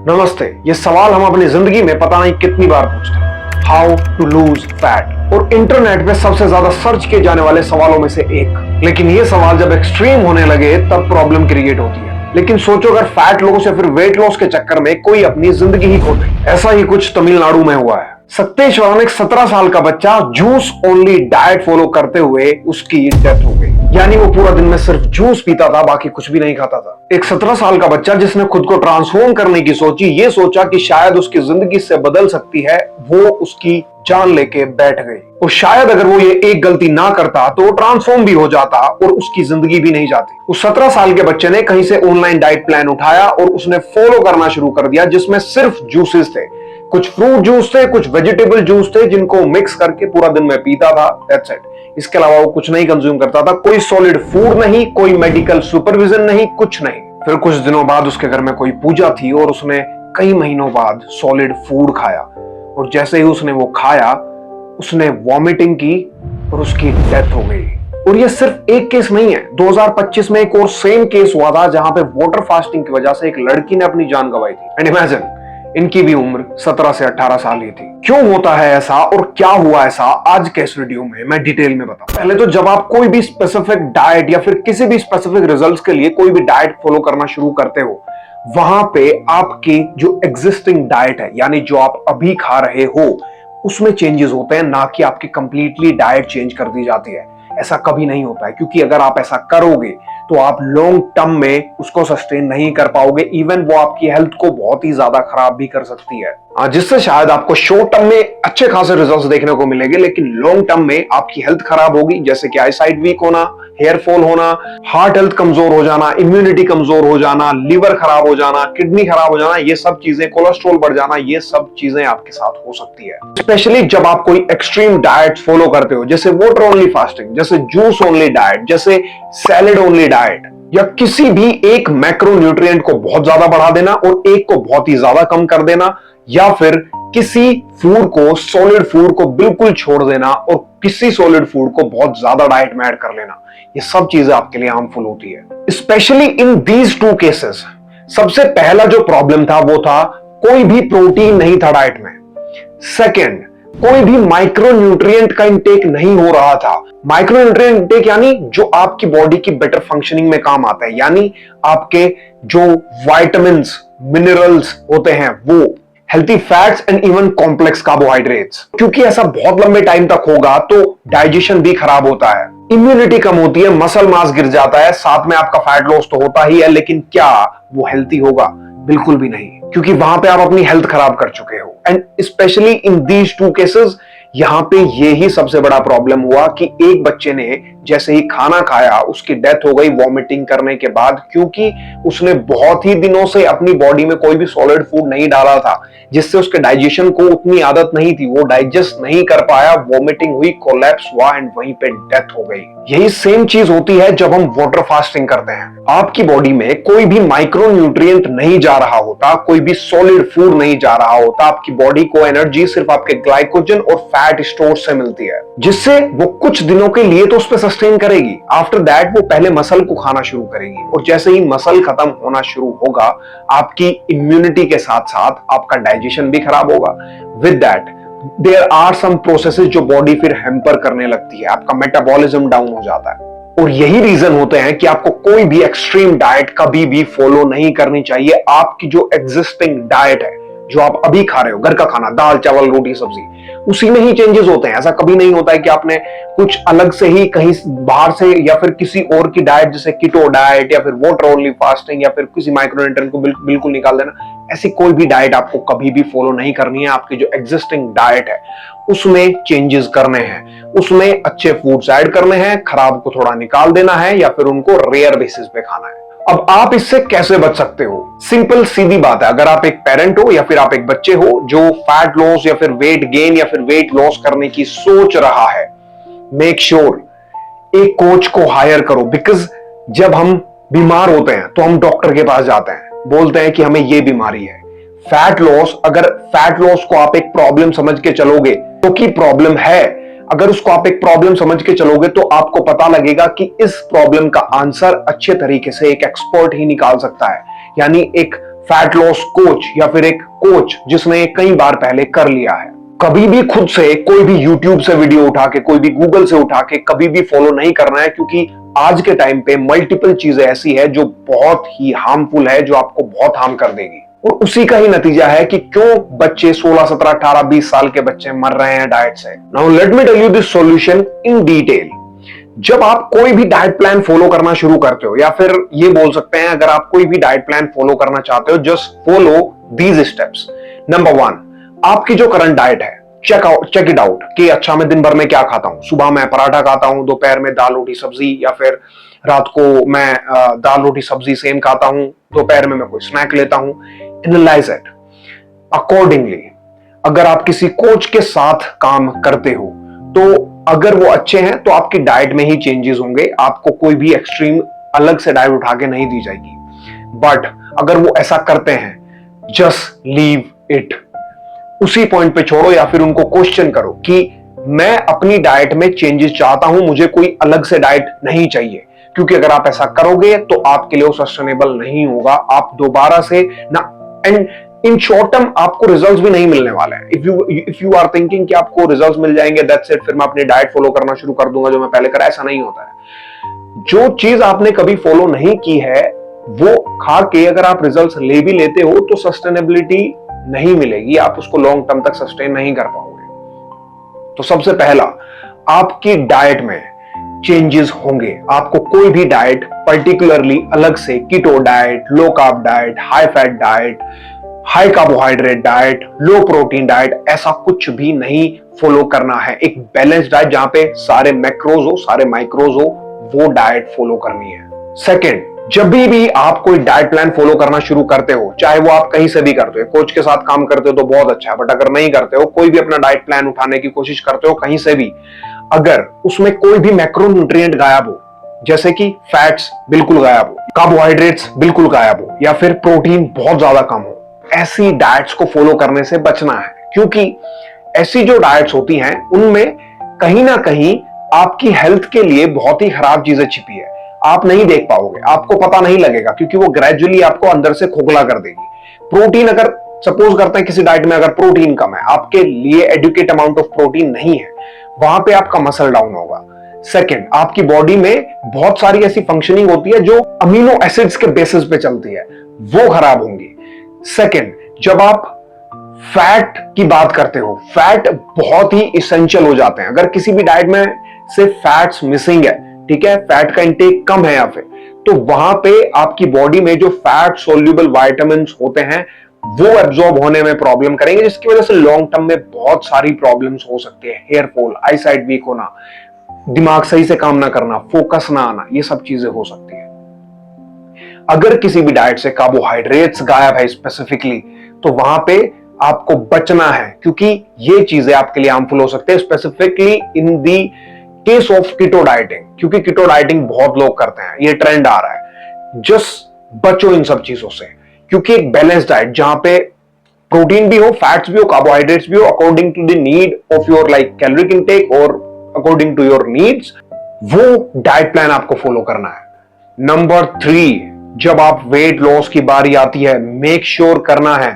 नमस्ते। ये सवाल हम अपनी जिंदगी में पता नहीं कितनी बार पूछते हैं, हाउ टू लूज फैट, और इंटरनेट पे सबसे ज्यादा सर्च किए जाने वाले सवालों में से एक। लेकिन ये सवाल जब एक्सट्रीम होने लगे तब प्रॉब्लम क्रिएट होती है। लेकिन सोचो अगर फैट लॉस या फिर वेट लॉस के चक्कर में कोई अपनी जिंदगी ही खो दे। ऐसा ही कुछ तमिलनाडु में हुआ है। सतीश नाम एक 17 साल का बच्चा जूस ओनली डाइट फॉलो करते हुए उसकी डेथ हो गई। यानी वो पूरा दिन में सिर्फ जूस पीता था, बाकी कुछ भी नहीं खाता था। एक 17 साल का बच्चा जिसने खुद को ट्रांसफॉर्म करने की सोची, ये सोचा कि शायद उसकी जिंदगी से बदल सकती है, वो उसकी जान लेके बैठ गई। और शायद अगर वो ये एक गलती ना करता तो वो ट्रांसफॉर्म भी हो जाता और उसकी जिंदगी भी नहीं जाती। उस 17 साल के बच्चे ने कहीं से ऑनलाइन डाइट प्लान उठाया और उसने फॉलो करना शुरू कर दिया, जिसमें सिर्फ जूसेस थे। कुछ फ्रूट जूस थे, कुछ वेजिटेबल जूस थे, जिनको मिक्स करके पूरा दिन में पीता था। That's it. इसके अलावा वो कुछ नहीं कंज्यूम करता था। कोई सॉलिड फूड नहीं, कोई मेडिकल सुपरविजन नहीं, कुछ नहीं। फिर कुछ दिनों बाद उसके घर में कोई पूजा थी और उसने कई महीनों बाद सॉलिड फूड खाया, और जैसे ही उसने वो खाया उसने वॉमिटिंग की और उसकी डेथ हो गई। और ये सिर्फ एक केस नहीं है। 2025 में एक और सेम केस हुआ था, जहां पे वाटर फास्टिंग की वजह से एक लड़की ने अपनी जान गंवाई थी। एंड इमेजिन, इनकी भी उम्र 17 से 18 साल ही थी। क्यों होता है ऐसा और क्या हुआ ऐसा, आज के इस वीडियो में मैं डिटेल में बताऊं। पहले तो जब आप कोई भी स्पेसिफिक डाइट या फिर किसी भी स्पेसिफिक रिजल्ट्स के लिए कोई भी डाइट फॉलो करना शुरू करते हो, वहां पे आपकी जो एग्जिस्टिंग डाइट है, यानी जो आप अभी खा रहे हो, उसमें चेंजेस होते हैं, ना कि आपकी कंप्लीटली डाइट चेंज कर दी जाती है। ऐसा कभी नहीं होता है, क्योंकि अगर आप ऐसा करोगे तो आप लॉन्ग टर्म में उसको सस्टेन नहीं कर पाओगे। इवन वो आपकी हेल्थ को बहुत ही ज्यादा खराब भी कर सकती है, जिससे शायद आपको शॉर्ट टर्म में अच्छे खासे रिजल्ट्स देखने को मिलेंगे, लेकिन लॉन्ग टर्म में आपकी हेल्थ खराब होगी। जैसे कि आईसाइट वीक होना, हेयर फॉल होना, हार्ट हेल्थ कमजोर हो जाना, इम्यूनिटी कमजोर हो जाना, लिवर खराब हो जाना, किडनी खराब हो जाना, ये सब चीजें, कोलेस्ट्रॉल बढ़ जाना, ये सब चीजें आपके साथ हो सकती है। स्पेशली जब आप कोई एक्सट्रीम डाइट फॉलो करते हो, जैसे वाटर ओनली फास्टिंग, जैसे जूस ओनली डाइट, जैसे सैलेड ओनली डाइट, या किसी भी एक मैक्रो न्यूट्रिएंट को बहुत ज्यादा बढ़ा देना और एक को बहुत ही ज्यादा कम कर देना, या फिर किसी फूड को, सॉलिड फूड को बिल्कुल छोड़ देना और किसी सॉलिड फूड को बहुत ज्यादा डाइट में ऐड कर लेना, ये सब चीजें आपके लिए हार्मफुल होती है। Specially in these two cases, सबसे पहला जो प्रॉब्लम था वो था कोई भी प्रोटीन नहीं था डाइट में। सेकेंड, कोई भी माइक्रो न्यूट्रिएंट का इंटेक नहीं हो रहा था। माइक्रो न्यूट्रिएंट इंटेक यानी जो आपकी बॉडी की बेटर फंक्शनिंग में काम आता है, यानी आपके जो विटामिन्स, मिनरल्स होते हैं, वो healthy fats and even complex carbohydrates. क्योंकि ऐसा बहुत लंबे टाइम तक होगा तो डाइजेशन भी खराब होता है, इम्यूनिटी कम होती है, मसल मास गिर जाता है, साथ में आपका फैट लॉस तो होता ही है, लेकिन क्या वो हेल्थी होगा? बिल्कुल भी नहीं, क्योंकि वहां पे आप अपनी हेल्थ खराब कर चुके हो। And specially in these two cases, यहां पे ये ही सबसे बड़ा प्रॉब्लम हुआ कि एक बच्चे ने जैसे ही खाना खाया उसकी डेथ हो गई वॉमिटिंग करने के बाद, क्योंकि उसने बहुत ही दिनों से अपनी बॉडी में कोई भी सॉलिड फूड नहीं डाला था, जिससे उसके डाइजेशन को उतनी आदत नहीं थी, वो डाइजेस्ट नहीं कर पाया, वॉमिटिंग हुई, कोलैप्स हुआ एंड वहीं पे डेथ हो गई। यही सेम चीज होती है जब हम वाटर फास्टिंग करते हैं। आपकी बॉडी में कोई भी माइक्रो न्यूट्रिएंट नहीं जा रहा होता, कोई भी सॉलिड फूड नहीं जा रहा होता, आपकी बॉडी को एनर्जी सिर्फ आपके ग्लाइकोजन और फैट स्टोर से मिलती है, जिससे वो कुछ दिनों के लिए तो उस पर सस्टेन करेगी। आफ्टर दैट वो पहले मसल को खाना शुरू करेगी, और जैसे ही मसल खत्म होना शुरू होगा, आपकी इम्यूनिटी के साथ साथ आपका डाइजेशन भी खराब होगा। With that there are some processes जो बॉडी फिर हैम्पर करने लगती है, आपका मेटाबॉलिज्म डाउन हो जाता है। और यही रीजन होते हैं कि आपको कोई भी एक्सट्रीम डाइट कभी भी फॉलो नहीं करनी चाहिए। आपकी जो एग्जिस्टिंग डाइट है, जो आप अभी खा रहे हो, घर का खाना, दाल चावल रोटी सब्जी, उसी में ही चेंजेस होते हैं। ऐसा कभी नहीं होता है कि आपने कुछ अलग से ही कहीं बाहर से या फिर किसी और की डाइट, जैसे कीटो डाइट या फिर वाटर ओनली फास्टिंग या फिर किसी माइक्रोन्यूट्रिएंट को बिल्कुल निकाल देना। ऐसी कोई भी डाइट आपको कभी भी फॉलो नहीं करनी है। आपकी जो एग्जिस्टिंग डाइट है उसमें चेंजेस करने हैं, उसमें अच्छे फूड्स ऐड करने हैं, खराब को थोड़ा निकाल देना है या फिर उनको रेयर बेसिस पे खाना है। अब आप इससे कैसे बच सकते हो? सिंपल सीधी बात है। अगर आप एक पेरेंट हो या फिर आप एक बच्चे हो जो फैट लॉस या फिर वेट गेन या फिर वेट लॉस करने की सोच रहा है, मेक श्योर एक कोच को हायर करो। बिकॉज जब हम बीमार होते हैं तो हम डॉक्टर के पास जाते हैं, बोलते हैं कि हमें ये बीमारी है। फैट लॉस, अगर फैट लॉस को आप एक प्रॉब्लम समझ के चलोगे तो की प्रॉब्लम है, अगर उसको आप एक प्रॉब्लम समझ के चलोगे तो आपको पता लगेगा कि इस प्रॉब्लम का आंसर अच्छे तरीके से एक एक्सपर्ट ही निकाल सकता है। यानी एक फैट लॉस कोच या फिर एक कोच जिसने कई बार पहले कर लिया है। कभी भी खुद से कोई भी यूट्यूब से वीडियो उठा के, कोई भी गूगल से उठा के कभी भी फॉलो नहीं करना है, क्योंकि आज के टाइम पे मल्टीपल चीजें ऐसी है जो बहुत ही हार्मफुल है, जो आपको बहुत हार्म कर देगी। और उसी का ही नतीजा है कि क्यों बच्चे 16, 17, 18, 20 साल के बच्चे मर रहे हैं डाइट से। Now let me tell you this solution in detail. जब आप कोई भी डाइट प्लान फॉलो करना शुरू करते हो, या फिर ये बोल सकते हैं अगर आप कोई भी डाइट प्लान फॉलो करना चाहते हो, just follow these steps. Number 1, आपकी जो करंट डाइट है, चेक इट आउट कि अच्छा मैं दिन भर में क्या खाता हूं। सुबह मैं पराठा खाता हूं, दोपहर में दाल रोटी सब्जी, या फिर रात को मैं दाल रोटी सब्जी सेम खाता हूं, दोपहर में मैं कोई स्नैक लेता हूं। Analyse it accordingly. अगर आप किसी कोच के साथ काम करते हो तो अगर वो अच्छे हैं तो आपकी डाइट में ही चेंजेस होंगे, आपको कोई भी एक्सट्रीम अलग से डाइट उठा के नहीं दी जाएगी। बट अगर वो ऐसा करते हैं, जस्ट लीव इट, उसी पॉइंट पे छोड़ो, या फिर उनको क्वेश्चन करो कि मैं अपनी डाइट में चेंजेस चाहता हूं, मुझे कोई अलग से डाइट नहीं चाहिए। क्योंकि अगर आप ऐसा करोगे तो आपके लिए वो सस्टेनेबल नहीं होगा। आप दोबारा से ना, एंड इन शॉर्ट टर्म आपको रिजल्ट्स भी नहीं मिलने वाले हैं। इफ यू आर थिंकिंग कि आपको रिजल्ट्स मिल जाएंगे, दैट्स इट, फिर मैं अपनी डाइट फॉलो करना शुरू कर दूंगा जो मैं पहले करा, ऐसा नहीं होता है। जो चीज आपने कभी फॉलो नहीं की है वो खा के अगर आप रिजल्ट्स ले भी लेते हो तो सस्टेनेबिलिटी नहीं मिलेगी, आप उसको लॉन्ग टर्म तक सस्टेन नहीं कर पाओगे। तो सबसे पहला, आपकी डाइट में चेंजेस होंगे। आपको कोई भी डाइट पर्टिकुलरली अलग से, keto diet, low carb diet, high fat diet, high carbohydrate diet, low protein diet, ऐसा कुछ भी नहीं फॉलो करना है। एक बैलेंस डाइट जहां पे सारे मैक्रोज हो, सारे माइक्रोज हो, वो डाइट फॉलो करनी है। सेकंड, जब भी आप कोई डाइट प्लान फॉलो करना शुरू करते हो, चाहे वो आप कहीं से भी करते हो, कोच के साथ काम करते हो तो बहुत अच्छा है, बट अगर नहीं करते हो, कोई भी अपना डाइट प्लान उठाने की कोशिश करते हो कहीं से भी, अगर उसमें कोई भी मैक्रोन्यूट्रिएंट गायब हो, जैसे कि फैट्स बिल्कुल गायब हो, कार्बोहाइड्रेट्स बिल्कुल गायब हो, या फिर प्रोटीन बहुत ज्यादा कम हो, ऐसी डाइट्स को फॉलो करने से बचना है। क्योंकि ऐसी जो डाइट्स होती हैं उनमें कहीं ना कहीं आपकी हेल्थ के लिए बहुत ही खराब चीजें छिपी है। आप नहीं देख पाओगे, आपको पता नहीं लगेगा, क्योंकि वो ग्रेजुअली आपको अंदर से खोखला कर देगी। प्रोटीन, अगर सपोज करते हैं किसी डाइट में अगर प्रोटीन कम है, आपके लिए एडुकेट अमाउंट ऑफ प्रोटीन नहीं है, वहां पे आपका मसल डाउन होगा। सेकंड, आपकी बॉडी में बहुत सारी ऐसी फंक्शनिंग होती है जो अमीनो एसिड्स के बेसिस पे चलती है, वो खराब होंगी। सेकंड, जब आप फैट की बात करते हो, फैट बहुत ही इसेंशियल हो जाते हैं। अगर किसी भी डाइट में से फैट्स मिसिंग है, ठीक है, फैट का इंटेक कम है या फिर, तो वहां पे आपकी बॉडी में जो फैट सोल्यूबल विटामिन्स होते हैं वो एब्जॉर्ब होने में प्रॉब्लम करेंगे, जिसकी वजह से लॉन्ग टर्म में बहुत सारी प्रॉब्लम्स हो सकती है। हेयर फॉल, आई साइट वीक होना, दिमाग सही से काम ना करना, फोकस ना आना, ये सब चीजें हो सकती है। अगर किसी भी डाइट से कार्बोहाइड्रेट्स गायब है स्पेसिफिकली, तो वहां पे आपको बचना है, क्योंकि ये चीजें आपके लिए हार्मफुल हो सकते हैं, specifically in the case of keto dieting, क्योंकि कीटो डाइटिंग बहुत लोग करते हैं, ये ट्रेंड आ रहा है। जस्ट बचो इन सब चीजों से, क्योंकि एक बैलेंस डाइट जहां पे प्रोटीन भी हो, फैट्स भी हो, कार्बोहाइड्रेट्स भी हो, according to the need of your like caloric intake और अकॉर्डिंग टू योर नीड्स, वो डाइट प्लान आपको फॉलो करना है। नंबर 3, जब आप वेट लॉस की बारी आती है, मेक श्योर करना है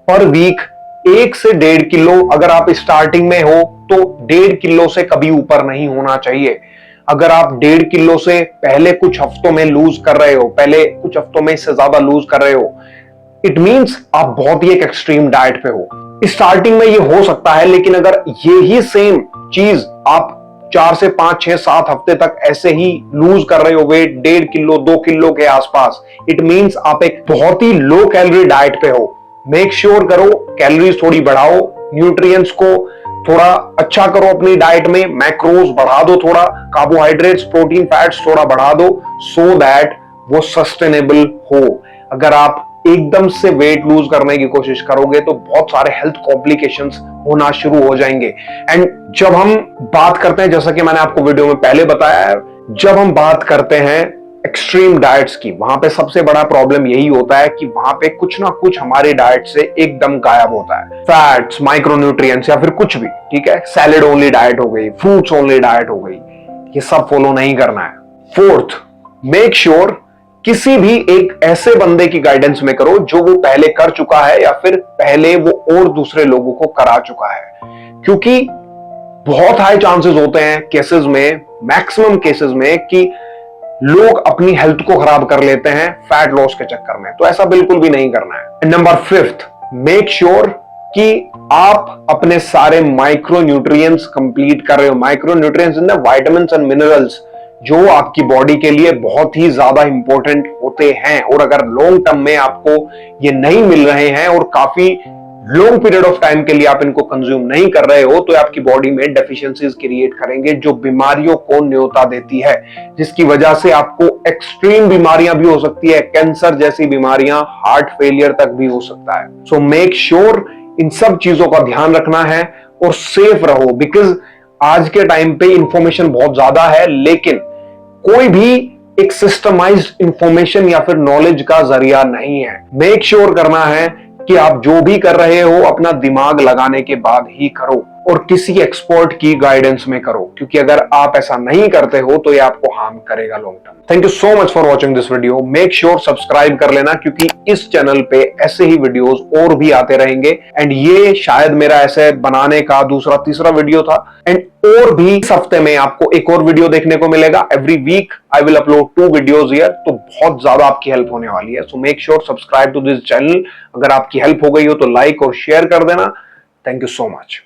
पर वीक 1 से 1.5 किलो, अगर आप स्टार्टिंग में हो तो 1.5 किलो से कभी ऊपर नहीं होना चाहिए। अगर आप 1.5 किलो से पहले कुछ हफ्तों में लूज कर रहे हो, पहले कुछ हफ्तों में इससे ज्यादा लूज कर रहे हो, इट मींस आप बहुत ही एक एक्सट्रीम डाइट पे हो। स्टार्टिंग में ये हो सकता है, लेकिन अगर ये ही सेम चीज आप 4 से 5, 6, 7 हफ्ते तक ऐसे ही लूज कर रहे हो वेट 1.5 किलो 2 किलो के आसपास, इट मींस आप एक बहुत ही लो कैलोरी डाइट पे हो। मेक श्योर करो कैलोरीज थोड़ी बढ़ाओ, न्यूट्रिएंट्स को थोड़ा अच्छा करो अपनी डाइट में, मैक्रोज बढ़ा दो, थोड़ा कार्बोहाइड्रेट्स, प्रोटीन, फैट्स थोड़ा बढ़ा दो, सो दैट वो सस्टेनेबल हो। अगर आप एकदम से वेट लूज करने की कोशिश करोगे तो बहुत सारे हेल्थ कॉम्प्लिकेशंस होना शुरू हो जाएंगे। एंड जब हम बात करते हैं, जैसा कि मैंने आपको वीडियो में पहले बताया, जब हम बात करते हैं एक्सट्रीम डाइट्स की, वहां पे सबसे बड़ा प्रॉब्लम यही होता है कि वहां पे कुछ ना कुछ हमारे डाइट से एकदम गायब होता है, फैट्स, माइक्रोन्यूट्रिएंट्स या फिर कुछ भी, ठीक है, सैलेड ओनली डाइट हो गई, फ्रूट्स ओनली डाइट हो गई, ये सब फॉलो नहीं करना है। फोर्थ, मेक श्योर किसी भी एक ऐसे बंदे की गाइडेंस में करो जो वो पहले कर चुका है या फिर पहले वो और दूसरे लोगों को करा चुका है, क्योंकि बहुत हाई चांसेस होते हैं केसेस में, मैक्सिमम केसेस में, कि लोग अपनी हेल्थ को खराब कर लेते हैं फैट लॉस के चक्कर में। तो ऐसा बिल्कुल भी नहीं करना है। नंबर 5, मेक श्योर कि आप अपने सारे माइक्रो न्यूट्रिएंट्स कंप्लीट कर रहे हो। Micro nutrients in the vitamins and minerals जो आपकी बॉडी के लिए बहुत ही ज्यादा इंपॉर्टेंट होते हैं, और अगर लॉन्ग टर्म में आपको ये नहीं मिल रहे हैं और काफी लॉन्ग पीरियड ऑफ टाइम के लिए आप इनको कंज्यूम नहीं कर रहे हो, तो ये आपकी बॉडी में डेफिशिएंसीज क्रिएट करेंगे जो बीमारियों को न्योता देती है, जिसकी वजह से आपको एक्सट्रीम बीमारियां भी हो सकती है, कैंसर जैसी बीमारियां, हार्ट फेलियर तक भी हो सकता है। सो मेक श्योर इन सब चीजों का ध्यान रखना है और सेफ रहो, बिकॉज आज के टाइम पे इंफॉर्मेशन बहुत ज्यादा है, लेकिन कोई भी एक सिस्टमाइज्ड इंफॉर्मेशन या फिर नॉलेज का जरिया नहीं है। मेक श्योर करना है कि आप जो भी कर रहे हो अपना दिमाग लगाने के बाद ही करो और किसी एक्सपर्ट की गाइडेंस में करो, क्योंकि अगर आप ऐसा नहीं करते हो तो ये आपको हार्म करेगा long term. Thank you so much for watching this video. Make sure subscribe कर लेना, क्योंकि इस चैनल पे ऐसे ही वीडियोस और भी आते रहेंगे। एंड ये शायद मेरा ऐसे बनाने का दूसरा तीसरा वीडियो था, एंड और भी इस हफ्ते में आपको एक और वीडियो देखने को मिलेगा। Every week I will upload 2 videos here, तो बहुत ज्यादा आपकी हेल्प होने वाली है। So make sure subscribe to this channel. अगर आपकी हेल्प हो गई हो तो लाइक और शेयर कर देना। Thank you so much.